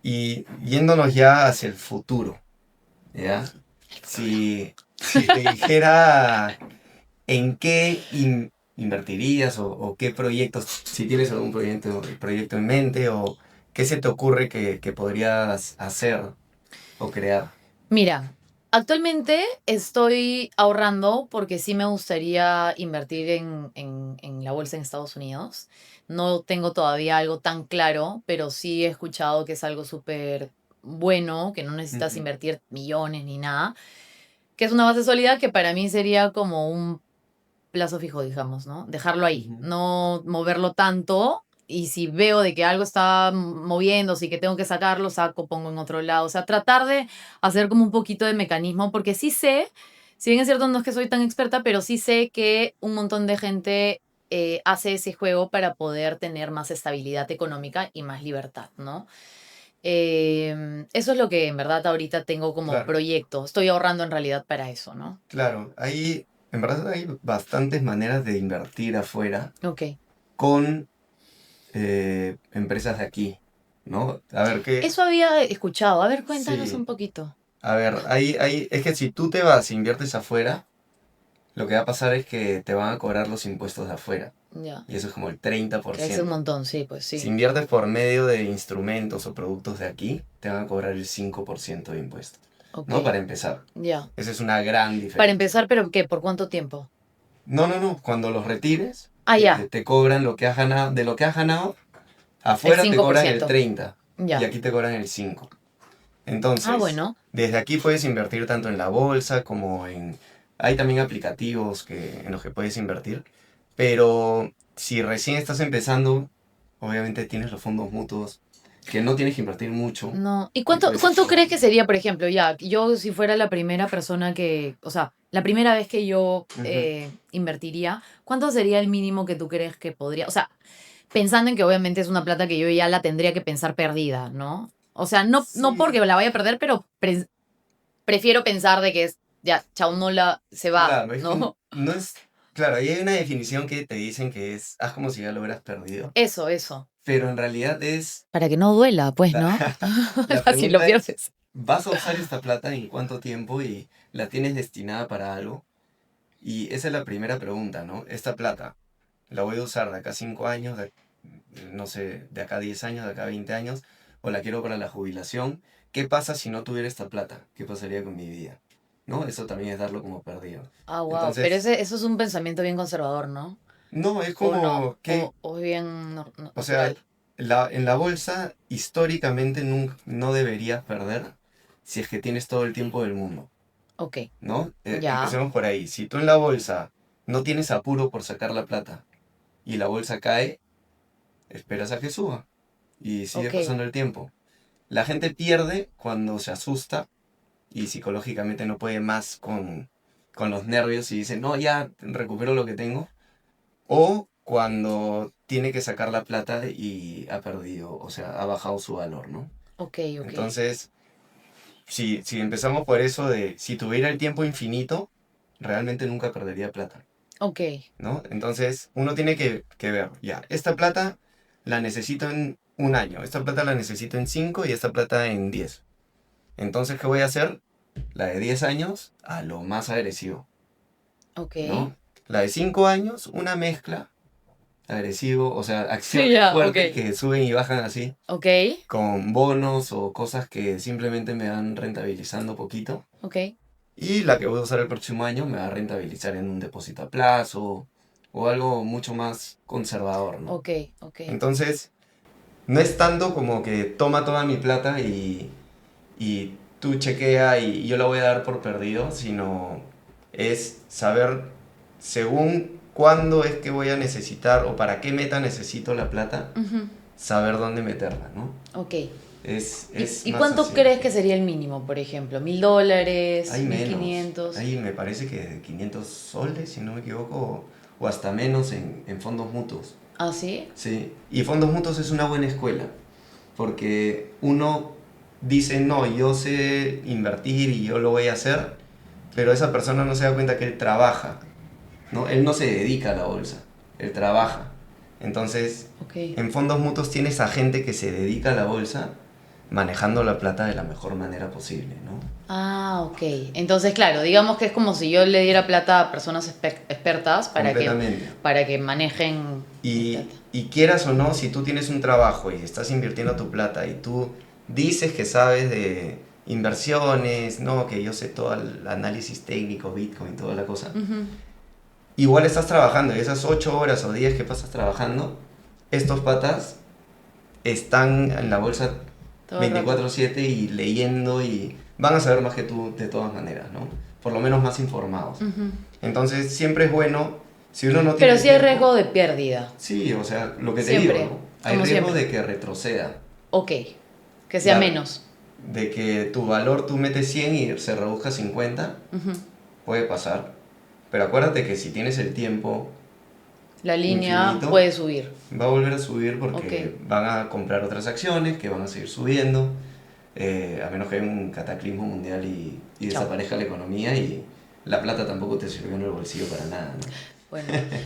Y yéndonos ya hacia el futuro, ¿ya? Si te dijera en qué invertirías o qué proyectos, si tienes algún proyecto en mente o qué se te ocurre que podrías hacer o crear. Mira, actualmente estoy ahorrando porque sí me gustaría invertir en la bolsa en Estados Unidos. No tengo todavía algo tan claro, pero sí he escuchado que es algo súper bueno, que no necesitas Ujú. invertir millones ni nada, que es una base sólida que para mí sería como un plazo fijo, digamos, ¿no? Dejarlo ahí, Ujú. no moverlo tanto. Y si veo de que algo está moviéndose y que tengo que sacarlo, saco, pongo en otro lado. O sea, tratar de hacer como un poquito de mecanismo, porque sí sé, si bien es cierto, no es que soy tan experta, pero sí sé que un montón de gente hace ese juego para poder tener más estabilidad económica y más libertad, ¿no? Eso es lo que en verdad ahorita tengo como Claro, proyecto. Estoy ahorrando en realidad para eso, ¿no? claro. En verdad hay bastantes maneras de invertir afuera Ok. con empresas de aquí, ¿no? A ver, Eso había escuchado. A ver, cuéntanos un sí, poquito. a ver, es que si tú te vas e inviertes afuera, lo que va a pasar es que te van a cobrar los impuestos de afuera. Ya. Y eso es como el treinta por Que es un ciento montón, sí, pues Si sí. inviertes por medio de instrumentos o productos de aquí, te van a cobrar el 5% de impuestos, Ok, ¿no? Para empezar. ya. Esa es una gran Para diferencia. empezar, ¿pero qué? ¿Por cuánto tiempo? No, no, no. Cuando los retires, Ah, ya. te cobran lo que has ganado. De lo que has ganado, El afuera te cinco por cobran el ciento 30% y Ya. aquí te cobran el 5%. Ah, Entonces, bueno. desde aquí puedes invertir tanto en la bolsa como en... Hay también aplicativos en los que puedes invertir, pero si recién estás empezando, obviamente tienes los fondos mutuos, que no tienes que invertir mucho No. ¿Y y cuánto, puedes cuánto activar. crees que sería, por ejemplo, ya, yo si fuera la primera persona que, o sea, la primera vez que yo Ujú. invertiría, ¿cuánto sería el mínimo que tú crees que podría? O sea, pensando en que obviamente es una plata que yo ya la tendría que pensar perdida, ¿no? O sea, no, no Sí, porque la vaya a perder, pero prefiero pensar de que es, ya, chao, no la, se va, claro, es que ¿no? no es... Claro, ahí hay una definición que te dicen que es, haz como si ya lo hubieras perdido, Eso. pero en realidad es... Para que no duela, pues, La, ¿no? la Así lo pregunta es, pierdes. ¿vas a usar esta plata en cuánto tiempo y la tienes destinada para algo? Y esa es la primera pregunta, ¿no? Esta plata, ¿la voy a usar de acá a 5 años, no sé, de acá a 10 años, de acá a 20 años, o la quiero para la jubilación? ¿Qué pasa si no tuviera esta plata? ¿Qué pasaría con mi vida? ¿No? Eso también es darlo como perdido. Ah, wow. Pero Entonces, eso es un pensamiento bien conservador, ¿no? no, es O no. como que, O bien o sea, natural. en la bolsa históricamente no deberías perder si es que tienes todo el tiempo del mundo. Ok. ¿No? Ya. Empecemos por ahí. Si tú en la bolsa no tienes apuro por sacar la plata y la bolsa cae, esperas a que suba y sigue Ok. pasando el tiempo. La gente pierde cuando se asusta y psicológicamente no puede más con los nervios y dice, no, ya recupero lo que tengo. O cuando tiene que sacar la plata y ha perdido, o sea, ha bajado su valor, ¿no? Ok. Entonces, si empezamos por eso de si tuviera el tiempo infinito, realmente nunca perdería plata, Ok. ¿no? Entonces uno tiene que ver, ya, esta plata la necesito en un año, esta plata la necesito en 5 y esta plata en 10. Entonces, ¿qué voy a hacer? La de 10 años a lo más agresivo, Ok. ¿no? La de 5 años, una mezcla agresivo, o sea, acciones Ya, ok. fuertes que suben y bajan así, Ok. con bonos o cosas que simplemente me van rentabilizando poquito. Ok. Y la que voy a usar el próximo año me va a rentabilizar en un depósito a plazo o algo mucho más conservador, ¿no? Ok. Ok. Entonces, no es tanto como que toma toda mi plata y tú chequea y yo la voy a dar por perdido, sino es saber según cuándo es que voy a necesitar o para qué meta necesito la plata, Ujú. saber dónde meterla, ¿no? Ok. Es ¿Y más cuánto así. crees que sería el mínimo, por ejemplo? ¿$1.000? Hay menos. ¿1.500? Hay me parece que 500 soles, si no me equivoco, o hasta menos en fondos mutuos. ¿Ah, sí? Sí. Y fondos mutuos es una buena escuela, porque uno dice, no, yo sé invertir y yo lo voy a hacer, pero esa persona no se da cuenta que él trabaja, ¿no? Él no se dedica a la bolsa. él trabaja. Entonces, Okay. en fondos mutuos tienes a gente que se dedica a la bolsa manejando la plata de la mejor manera posible, ¿no? Ah, ok. Entonces, claro, digamos que es como si yo le diera plata a personas expertas Completamente. para que manejen mi Y, plata. y quieras o no, si tú tienes un trabajo y estás invirtiendo tu plata y tú dices que sabes de inversiones, no, que yo sé todo el análisis técnico, Bitcoin, toda la cosa, Ujú. igual estás trabajando y esas 8 horas o 10 que pasas trabajando, estos patas están en la bolsa Todo el rato. 24/7 y leyendo y van a saber más que tú de todas maneras, ¿no? Por lo menos más informados. Ujú. Entonces siempre es bueno, si uno no tiene Pero el sí hay tiempo, riesgo de pérdida. sí, o sea, lo que te Siempre, digo, ¿no? Hay como riesgo siempre. de que retroceda, Ok. Que sea la- menos. de que tu valor tú metes 100 y se reduzca a 50, Ujú. puede pasar. Pero acuérdate que si tienes el tiempo La línea infinito, puede subir. va a volver a subir porque Ok. van a comprar otras acciones que van a seguir subiendo, a menos que haya un cataclismo mundial y Chao. desaparezca la economía y la plata tampoco te sirvió en el bolsillo para nada, ¿no?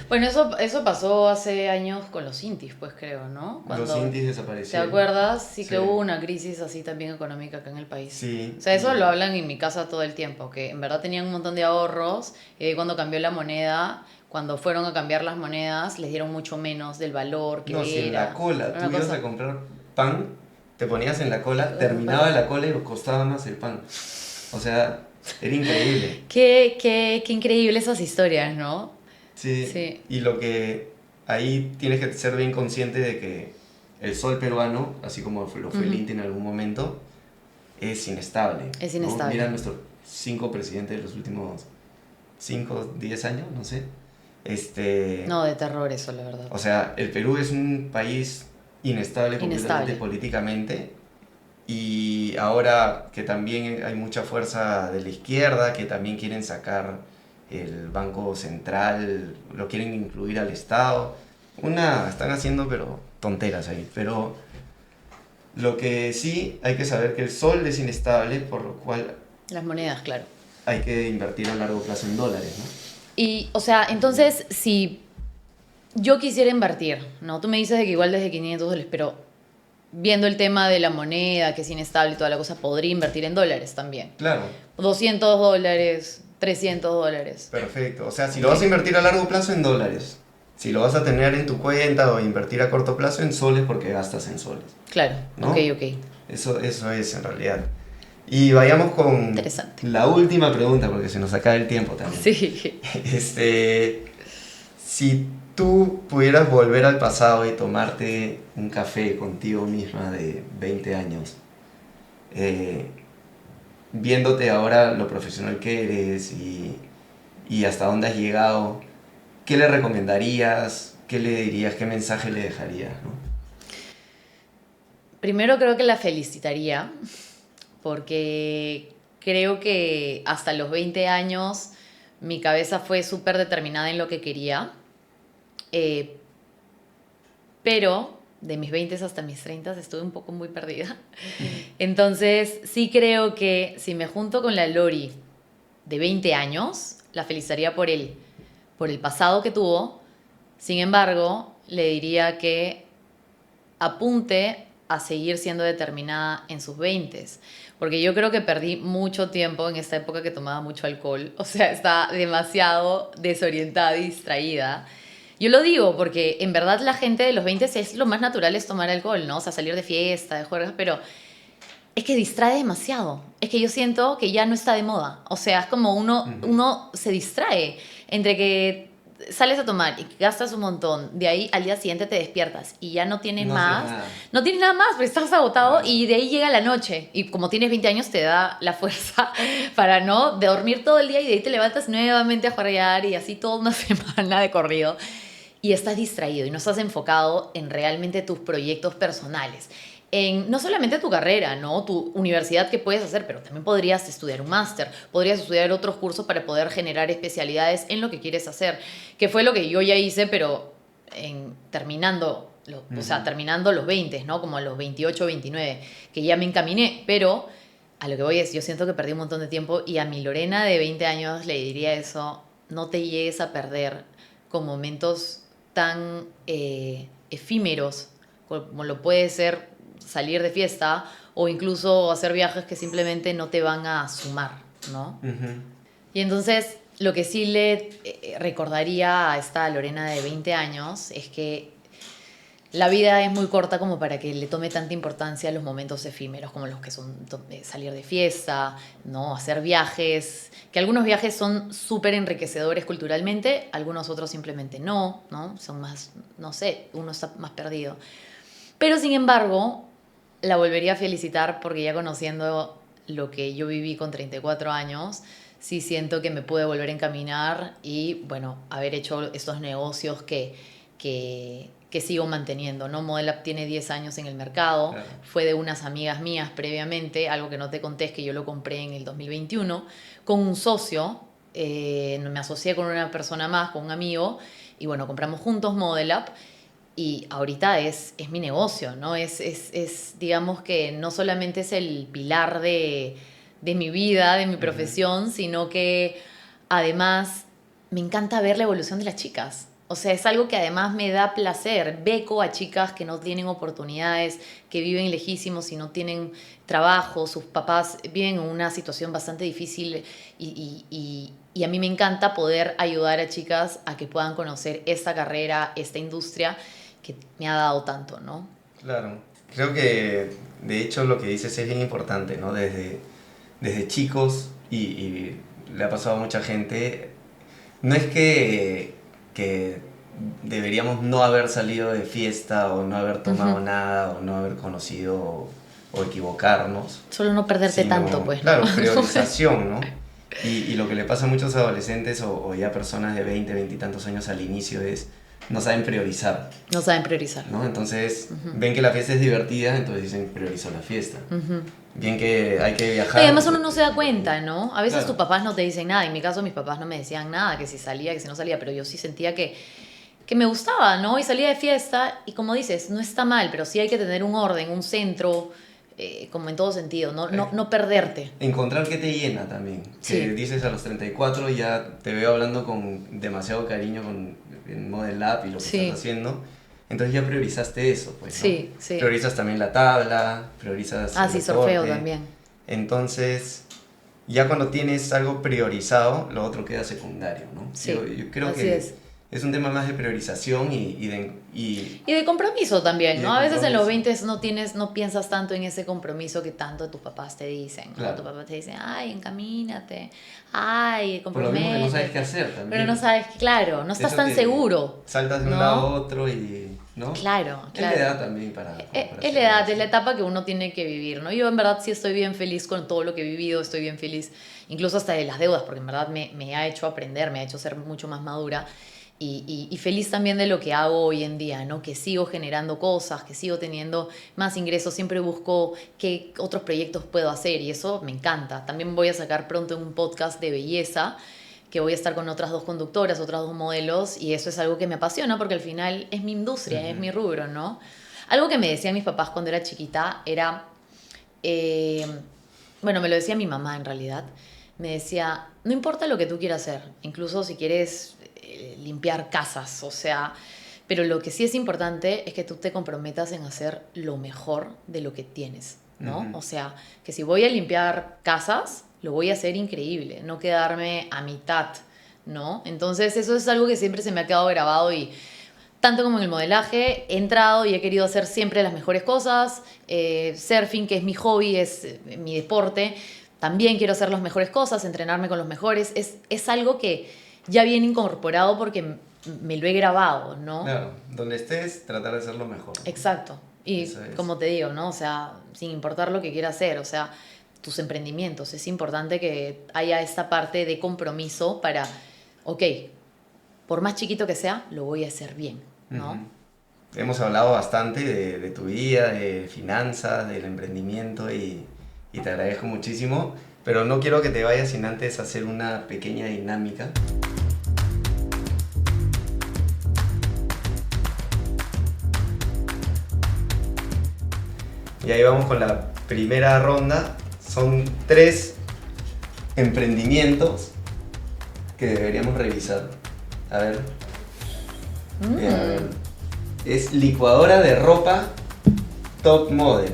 Bueno, eso pasó hace años con los intis, pues creo, ¿no? Los Cuando, indies ¿te desaparecieron. acuerdas? Sí que Sí. hubo una crisis así también económica acá en el país. Sí, O sea, eso y- lo hablan en mi casa todo el tiempo, que en verdad tenían un montón de ahorros y ahí cuando cambió la moneda, cuando fueron a cambiar las monedas, les dieron mucho menos del valor que No, si en la era. cola Era tú una ibas cosa... a comprar pan, te ponías en la cola, terminaba para- la cola y costaba más el pan. O sea, era increíble. Qué increíble esas historias, ¿no? Sí, Sí, y lo que ahí tienes que ser bien consciente de que el sol peruano, así como lo fue el Ujú. INTE en algún momento, es inestable. Es ¿no? inestable. Mira nuestros 5 presidentes de los últimos 5, 10 años, no sé. No, de terror eso, la verdad. O sea, el Perú es un país inestable completamente Inestable. políticamente y ahora que también hay mucha fuerza de la izquierda, que también quieren sacar el Banco Central, lo quieren incluir al Estado. Están haciendo pero tonteras ahí, pero lo que sí hay que saber que el sol es inestable, por lo cual Las monedas, claro. hay que invertir a largo plazo en dólares, ¿no? Y, o sea, entonces, si yo quisiera invertir, ¿no? Tú me dices de que igual desde $500, pero viendo el tema de la moneda, que es inestable y toda la cosa, podría invertir en dólares también. Claro, $200, $300. perfecto. O sea, si lo vas a invertir a largo plazo en dólares, si lo vas a tener en tu cuenta o invertir a corto plazo en soles porque gastas en soles, Claro, ¿no? ok. Eso es en realidad. Y vayamos con Interesante. la última pregunta porque se nos acaba el tiempo también. Sí. Si tú pudieras volver al pasado y tomarte un café contigo misma de 20 años, viéndote ahora lo profesional que eres y hasta dónde has llegado, ¿qué le recomendarías? ¿Qué le dirías? ¿Qué mensaje le dejarías? ¿No? Primero creo que la felicitaría, porque creo que hasta los 20 años mi cabeza fue súper determinada en lo que quería. Eh, pero de mis 20 hasta mis 30 estuve un poco muy perdida. Entonces, sí creo que si me junto con la Lori de 20 años, la felicitaría por el pasado que tuvo. Sin embargo, le diría que apunte a seguir siendo determinada en sus 20s. Porque yo creo que perdí mucho tiempo en esta época que tomaba mucho alcohol. O sea, estaba demasiado desorientada y distraída. Yo lo digo porque en verdad la gente de los 20 es lo más natural es tomar alcohol, ¿no? O sea, salir de fiesta, de juergas, pero es que distrae demasiado. Es que yo siento que ya no está de moda. O sea, es como uno se distrae entre que sales a tomar y gastas un montón, de ahí al día siguiente te despiertas y ya no tienes No haces más, nada. no tienes nada más, porque estás agotado Claro. y de ahí llega la noche y como tienes 20 años te da la fuerza para no de dormir todo el día y de ahí te levantas nuevamente a jugar y así toda una semana de corrido y estás distraído y no estás enfocado en realmente tus proyectos personales. En no solamente tu carrera, ¿no? Tu universidad que puedes hacer, pero también podrías estudiar un máster, podrías estudiar otros cursos para poder generar especialidades en lo que quieres hacer, que fue lo que yo ya hice, pero terminando, o sea, terminando los 20, ¿no? Como a los 28, 29, que ya me encaminé, pero a lo que voy es, yo siento que perdí un montón de tiempo y a mi Lorena de 20 años le diría eso, no te llegues a perder con momentos tan efímeros como lo puede ser salir de fiesta o incluso hacer viajes que simplemente no te van a sumar, ¿no? Uh-huh. Y entonces lo que sí le recordaría a esta Lorena de 20 años es que la vida es muy corta como para que le tome tanta importancia a los momentos efímeros como los que son salir de fiesta, ¿no? Hacer viajes, que algunos viajes son súper enriquecedores culturalmente, algunos otros simplemente no, son más, no sé, uno está más perdido. Pero sin embargo, la volvería a felicitar porque ya conociendo lo que yo viví con 34 años, sí siento que me pude volver a encaminar y, bueno, haber hecho estos negocios que sigo manteniendo, ¿no? Model Up tiene 10 años en el mercado, claro. Fue de unas amigas mías previamente, algo que no te conté es que yo lo compré en el 2021, con un socio, me asocié con una persona más, con un amigo, y bueno, compramos juntos Model Up, y ahorita es mi negocio, ¿no? Es digamos que no solamente es el pilar de mi vida, de mi profesión, uh-huh. Sino que además me encanta ver la evolución de las chicas. O sea, es algo que además me da placer. Beco a chicas que no tienen oportunidades, que viven lejísimos y no tienen trabajo, sus papás viven en una situación bastante difícil y a mí me encanta poder ayudar a chicas a que puedan conocer esta carrera, esta industria que me ha dado tanto, ¿no? Claro, creo que de hecho lo que dices es bien importante, ¿no? Desde chicos y le ha pasado a mucha gente, no es que deberíamos no haber salido de fiesta o no haber tomado uh-huh. nada o no haber conocido o equivocarnos. Solo no perderte tanto, pues. Claro, priorización, ¿no? Y lo que le pasa a muchos adolescentes o ya personas de 20 y tantos años al inicio es no saben priorizar. No saben priorizar. ¿No? Entonces uh-huh. ven que la fiesta es divertida, entonces dicen priorizo la fiesta. Uh-huh. Bien que hay que viajar. Y además uno no se da cuenta, ¿no? A veces tus papás no te dicen nada. En mi caso mis papás no me decían nada, que si salía, que si no salía, pero yo sí sentía que me gustaba, ¿no? Y salía de fiesta y como dices, no está mal, pero sí hay que tener un orden, un centro, como en todo sentido, no perderte. Encontrar qué te llena también. Sí. Que dices a los 34 ya te veo hablando con demasiado cariño en Model Up y lo que sí. estás haciendo. Entonces ya priorizaste eso, pues, ¿no? Sí, sí. Priorizas también la tabla, priorizas el sí, deporte. Surfeo también. Entonces, ya cuando tienes algo priorizado, lo otro queda secundario, ¿no? Sí, yo creo que es un tema más de priorización y de compromiso también, ¿no? A veces en los 20 no piensas tanto en ese compromiso que tanto tus papás te dicen, ¿no? Claro. Tus papás te dicen, ay, encamínate, ay, comprométete. Por lo mismo que no sabes qué hacer también. Pero no sabes, claro, no estás tan seguro. Saltas de un lado a otro y, ¿no? Claro. Es la edad también para es la edad, es la etapa que uno tiene que vivir, ¿no? Yo en verdad sí estoy bien feliz con todo lo que he vivido, estoy bien feliz, incluso hasta de las deudas, porque en verdad me ha hecho aprender, me ha hecho ser mucho más madura. Y feliz también de lo que hago hoy en día, ¿no? Que sigo generando cosas, que sigo teniendo más ingresos, siempre busco qué otros proyectos puedo hacer y eso me encanta. También voy a sacar pronto un podcast de belleza, que voy a estar con otras 2 conductoras, otras 2 modelos y eso es algo que me apasiona porque al final es mi industria, uh-huh. es mi rubro, ¿no? Algo que me decían mis papás cuando era chiquita era, bueno, me lo decía mi mamá en realidad, me decía, no importa lo que tú quieras hacer, incluso si quieres limpiar casas, o sea, pero lo que sí es importante es que tú te comprometas en hacer lo mejor de lo que tienes, ¿no? Uh-huh. O sea, que si voy a limpiar casas, lo voy a hacer increíble, no quedarme a mitad, ¿no? Entonces eso es algo que siempre se me ha quedado grabado y tanto como en el modelaje he entrado y he querido hacer siempre las mejores cosas, surfing, que es mi hobby, es mi deporte, también quiero hacer las mejores cosas, entrenarme con los mejores, es algo que ya viene incorporado porque me lo he grabado, ¿no? Claro, donde estés, tratar de hacerlo mejor. Exacto. Y como te digo, ¿no? O sea, sin importar lo que quieras hacer, o sea, tus emprendimientos, es importante que haya esta parte de compromiso para, ok, por más chiquito que sea, lo voy a hacer bien, ¿no? Uh-huh. Hemos hablado bastante de tu vida, de finanzas, del emprendimiento y te agradezco muchísimo, pero no quiero que te vayas sin antes hacer una pequeña dinámica. Y ahí vamos con la primera ronda. Son 3 emprendimientos que deberíamos revisar. A ver. Bien, a ver. Es licuadora de ropa top model.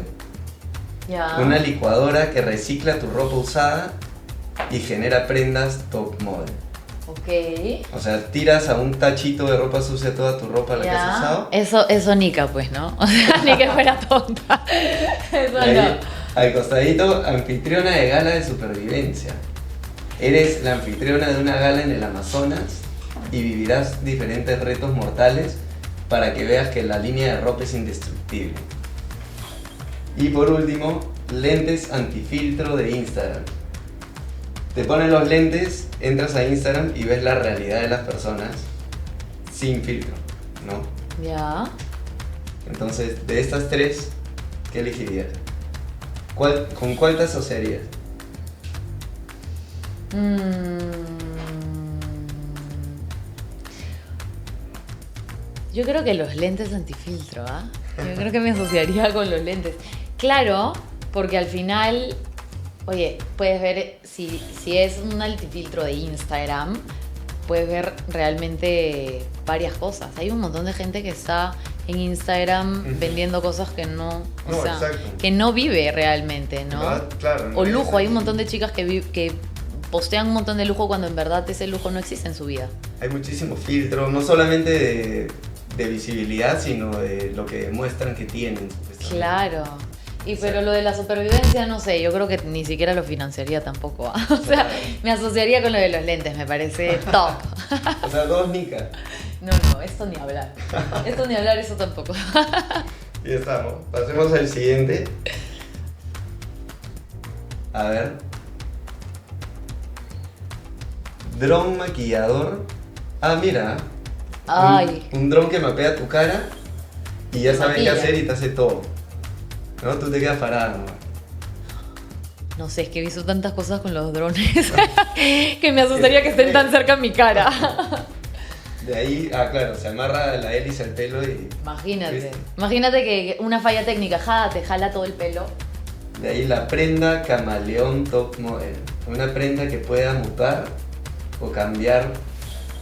Ya. Una licuadora que recicla tu ropa usada y genera prendas top model. Ok. O sea, tiras a un tachito de ropa sucia toda tu ropa la que has usado. Eso Nika, pues, ¿no? O sea, ni que fuera tonta. Eso Y ahí, no. al costadito, anfitriona de gala de supervivencia. Eres la anfitriona de una gala en el Amazonas y vivirás diferentes retos mortales para que veas que la línea de ropa es indestructible. Y por último, lentes antifiltro de Instagram. Te pones los lentes, entras a Instagram y ves la realidad de las personas sin filtro, ¿no? Ya. Entonces, de estas tres, ¿qué elegirías? ¿Con cuál te asociarías? Yo creo que los lentes antifiltro, ¿ah? Yo creo que me asociaría con los lentes. Claro, porque al final, oye, puedes ver, si es un antifiltro de Instagram, puedes ver realmente varias cosas. Hay un montón de gente que está en Instagram vendiendo cosas que no, o sea, que no vive realmente, ¿no? Claro, o lujo, hay un montón de chicas que postean un montón de lujo cuando en verdad ese lujo no existe en su vida. Hay muchísimo filtro, no solamente de visibilidad, sino de lo que demuestran que tienen. Claro. Pero lo de la supervivencia, no sé, yo creo que ni siquiera lo financiaría tampoco. O sea, me asociaría con lo de los lentes, me parece top. O sea, dos Nika. No, esto ni hablar. Esto ni hablar, eso tampoco. Ya estamos. Pasemos al siguiente. A ver. Dron maquillador. Ah, mira. Ay. Un dron que mapea tu cara y ya sabe qué Maquilla. hacer y te hace todo. ¿No? Tú te quedas parada, ¿no? No sé, es que he visto tantas cosas con los drones que me asustaría que estén tan cerca en mi cara. De ahí, claro, se amarra la hélice al pelo y... Imagínate. ¿viste? Imagínate que una falla técnica, te jala todo el pelo. De ahí la prenda camaleón top model. Una prenda que pueda mutar o cambiar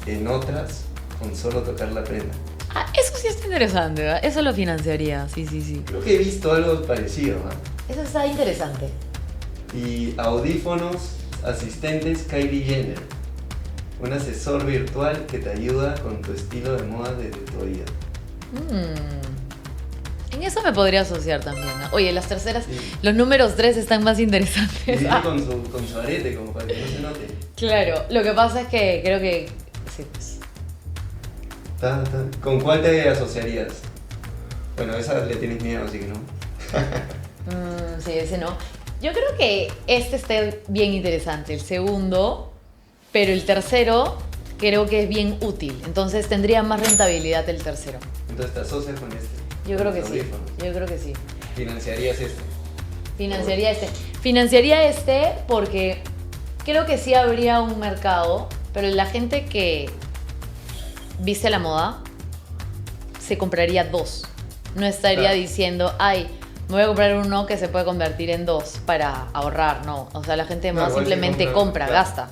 en otras con solo tocar la prenda. Ah, eso sí está interesante, ¿verdad? Eso lo financiaría, sí. Creo que he visto algo parecido, ¿no? Eso está interesante. Y audífonos asistentes Kylie Jenner. Un asesor virtual que te ayuda con tu estilo de moda desde tu oído. En eso me podría asociar también, ¿no? Oye, las terceras, Sí. los números 3 están más Y interesantes. viene con su arete, como para que no se note. Claro, lo que pasa es que creo que... Sí, pues. ¿Con cuál te asociarías? Bueno, esa le tienes miedo, así que no. Sí, ese no. Yo creo que este está bien interesante, el segundo, pero el tercero creo que es bien útil. Entonces tendría más rentabilidad el tercero. Entonces te asocias con este. Yo con creo que los sí. audífonos. Yo creo que sí. Financiarías este. Financiaría este porque creo que sí habría un mercado, pero la gente que viste la moda se compraría dos. No estaría Claro. diciendo, ay, me voy a comprar uno que se puede convertir en dos para ahorrar, no. O sea, la gente de No, moda igual se simplemente compra, claro. gasta.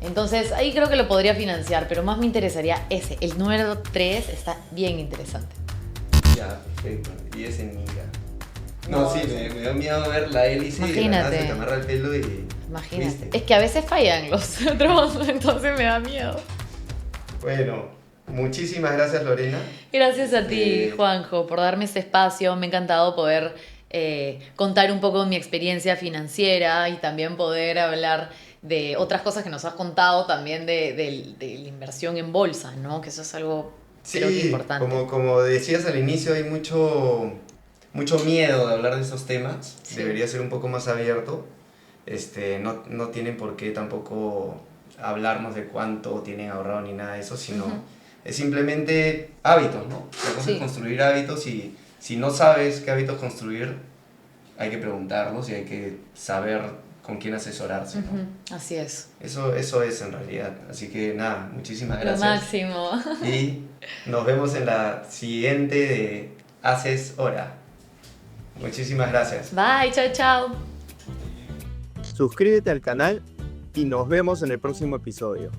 Entonces, ahí creo que lo podría financiar, pero más me interesaría ese. El número 3 está bien interesante. Ya, perfecto. Y ese Nika. No, No, sí, ese- me da miedo ver la hélice y de la nada Imagínate. se te amarra el pelo y... Imagínate. ¿Viste? Es que a veces fallan los drones, entonces me da miedo. Bueno, muchísimas gracias, Lorena. Gracias a ti, Eh, Juanjo, por darme este espacio. Me ha encantado poder contar un poco mi experiencia financiera y también poder hablar de otras cosas que nos has contado también de la inversión en bolsa, ¿no? Que eso es algo creo que importante. como decías al inicio, hay mucho miedo de hablar de esos temas. Sí. Debería ser un poco más abierto. No tienen por qué tampoco hablarnos de cuánto tienen ahorrado ni nada de eso, sino Ujú. es simplemente hábitos, ¿no? La cosa Sí. es construir hábitos y si no sabes qué hábitos construir, hay que preguntarlos y hay que saber con quién asesorarse, ¿no? Ujú, así es. Eso es en realidad. Así que nada, muchísimas Lo gracias. máximo. Y nos vemos en la siguiente de Haces Hora. Muchísimas gracias. Bye, chao, chao. Suscríbete al canal y nos vemos en el próximo episodio.